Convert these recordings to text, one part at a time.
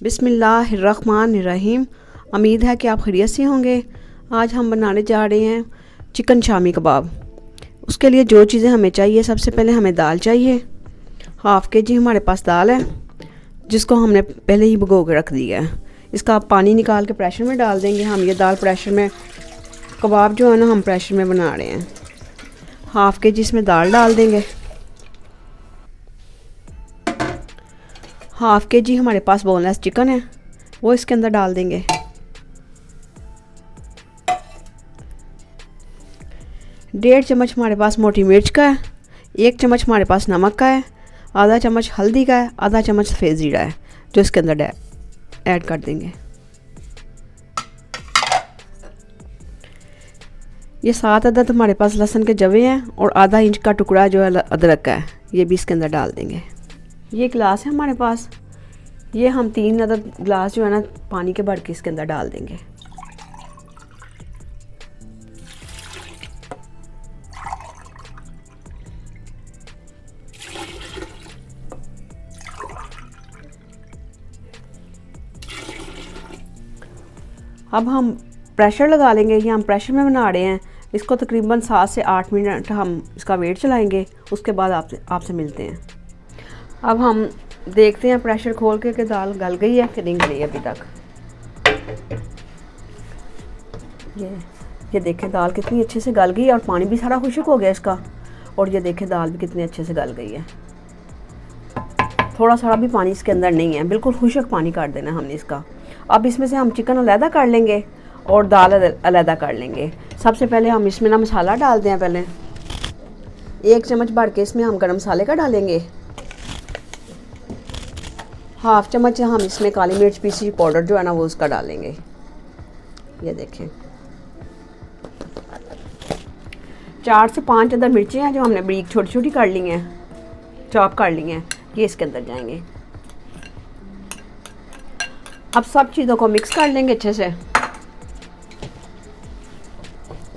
बिस्मिल्लाहिर्रहमानिर्रहीम। उम्मीद है कि आप खैरियत से होंगे। आज हम बनाने जा रहे हैं चिकन शामी कबाब। उसके लिए जो चीज़ें हमें चाहिए, सबसे पहले हमें दाल चाहिए। हाफ़ के जी हमारे पास दाल है, जिसको हमने पहले ही भिगो के रख दिया है। इसका आप पानी निकाल के प्रेशर में डाल देंगे। हम ये दाल प्रेशर में, कबाब जो है ना, हम प्रेशर में बना रहे हैं। हाफ़ के जी इसमें दाल डाल देंगे। हाफ़ के जी हमारे पास बोनलेस चिकन है, वो इसके अंदर डाल देंगे। 1.5 चम्मच हमारे पास मोटी मिर्च का है। 1 चम्मच हमारे पास नमक का है। आधा चम्मच हल्दी का है। आधा चम्मच सफ़ेद ज़ीरा है, जो इसके अंदर ऐड कर देंगे। ये 7 अदद हमारे पास लहसुन के जवे हैं और आधा इंच का टुकड़ा जो है अदरक का है, ये भी इसके अंदर डाल देंगे। ये गिलास है हमारे पास, ये हम 3 अदद गिलास जो है ना पानी के भर के इसके अंदर डाल देंगे। अब हम प्रेशर लगा लेंगे। ये हम प्रेशर में बना रहे हैं। इसको तकरीबन 7 से 8 मिनट हम इसका वेट चलाएंगे। उसके बाद आपसे मिलते हैं। अब हम देखते हैं प्रेशर खोल के कि दाल गल गई है कि नहीं गली अभी तक। ये देखें दाल कितनी अच्छे से गल गई है और पानी भी सारा खुश्क हो गया इसका। और ये देखें दाल भी कितनी अच्छे से गल गई है। थोड़ा सा भी पानी इसके अंदर नहीं है, बिल्कुल खुश्क पानी काट देना हमने इसका। अब इसमें से हम चिकन अलहदा कर लेंगे और दाल अलहदा कर लेंगे। सबसे पहले हम इसमें ना मसाला डाल दें। पहले 1 चम्मच भर के इसमें हम गरम मसाले का डालेंगे। हाफ़ चम्मच हम इसमें काली मिर्च पीसी पाउडर जो है ना वो उसका डालेंगे। ये देखें 4 से 5 अदर मिर्चें हैं जो हमने बारीक छोटी छोटी कर ली हैं, चॉप कर ली हैं। ये इसके अंदर जाएंगे। अब सब चीज़ों को मिक्स कर लेंगे अच्छे से।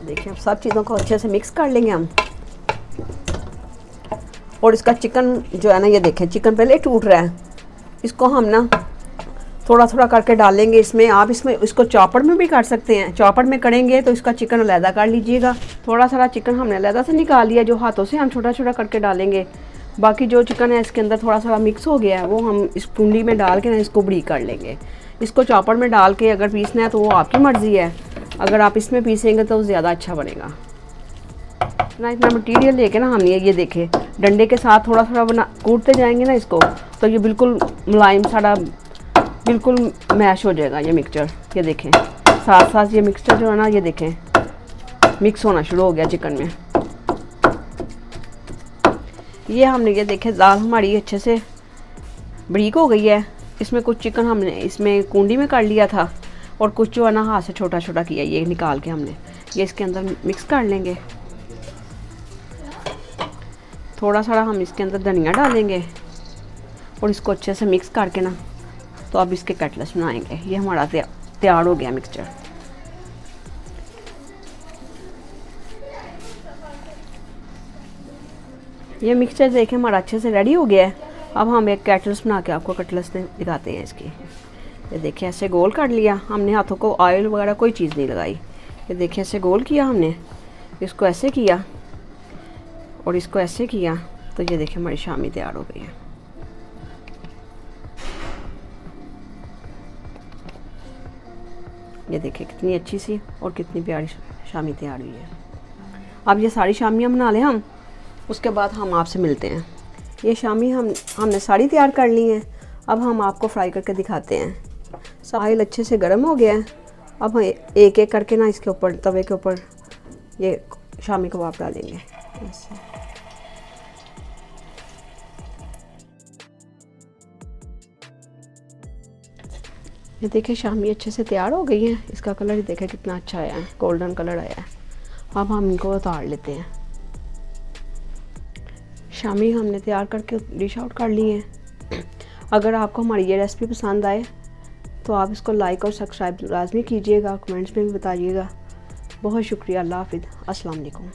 देखिए अब सब चीज़ों को अच्छे से मिक्स कर लेंगे हम। और इसका चिकन जो है ना, ये देखें चिकन पहले टूट रहा है। इसको हम ना थोड़ा थोड़ा करके डालेंगे इसमें। आप इसको चॉपर में भी कर सकते हैं। चॉपर में करेंगे तो इसका चिकन अलहदा कर लीजिएगा। थोड़ा सारा चिकन हमने अलहदा से निकाल लिया, जो हाथों से हम छोटा छोटा करके डालेंगे। बाकी जो चिकन है इसके अंदर थोड़ा सा मिक्स हो गया है, वो हम इस कुंडी में डाल के ना इसको बारीक कर लेंगे। इसको चॉपर में डाल के अगर पीसना है तो वो आपकी मर्ज़ी है। अगर आप इसमें पीसेंगे तो ज़्यादा अच्छा बनेगा। इतना मटीरियल लेके ना हमने ये देखे डंडे के साथ थोड़ा थोड़ा कूटते जाएंगे ना इसको, तो ये बिल्कुल मुलायम सारा बिल्कुल मैश हो जाएगा ये मिक्सचर। ये देखें साथ साथ ये मिक्सचर जो है ना, ये देखें मिक्स होना शुरू हो गया चिकन में। ये हमने ये देखे दाल हमारी अच्छे से बारीक हो गई है। इसमें कुछ चिकन हमने इसमें कुंडी में कर लिया था और कुछ जो है ना हाथ से छोटा छोटा किया, ये निकाल के हमने ये इसके अंदर मिक्स कर लेंगे। थोड़ा सा हम इसके अंदर धनिया डालेंगे और इसको अच्छे से मिक्स करके ना, तो अब इसके कटलेट्स बनाएंगे। ये हमारा तैयार हो गया मिक्सचर। ये मिक्सचर देखें हमारा अच्छे से रेडी हो गया है। अब हम एक कटलेट्स बना के आपको कटलेट्स दिखाते हैं इसकी। ये देखिए ऐसे गोल कर लिया हमने, हाथों को ऑयल वगैरह कोई चीज़ नहीं लगाई। ये देखिए ऐसे गोल किया हमने, इसको ऐसे किया और इसको ऐसे किया, तो ये देखिए हमारी शामी तैयार हो गई है। ये देखिए कितनी अच्छी सी और कितनी प्यारी शामी तैयार हुई है। अब ये सारी शामियाँ बना लें हम, उसके बाद हम आपसे मिलते हैं। ये शामी हमने सारी तैयार कर ली हैं। अब हम आपको फ्राई करके दिखाते हैं। ऑयल अच्छे से गर्म हो गया है। अब हम एक एक करके ना इसके ऊपर, तवे के ऊपर ये शामी कबाब डालेंगे ऐसे। ये देखिए शामी अच्छे से तैयार हो गई है। इसका कलर देखें कितना अच्छा आया है, गोल्डन कलर आया है। अब हम इनको उतार लेते हैं। शामी हमने तैयार करके डिश आउट कर ली है। अगर आपको हमारी ये रेसिपी पसंद आए तो आप इसको लाइक और सब्सक्राइब लाजमी कीजिएगा। कमेंट्स में भी बताइएगा। बहुत शुक्रिया। अल्लाह हाफिज़। अस्सलाम वालेकुम।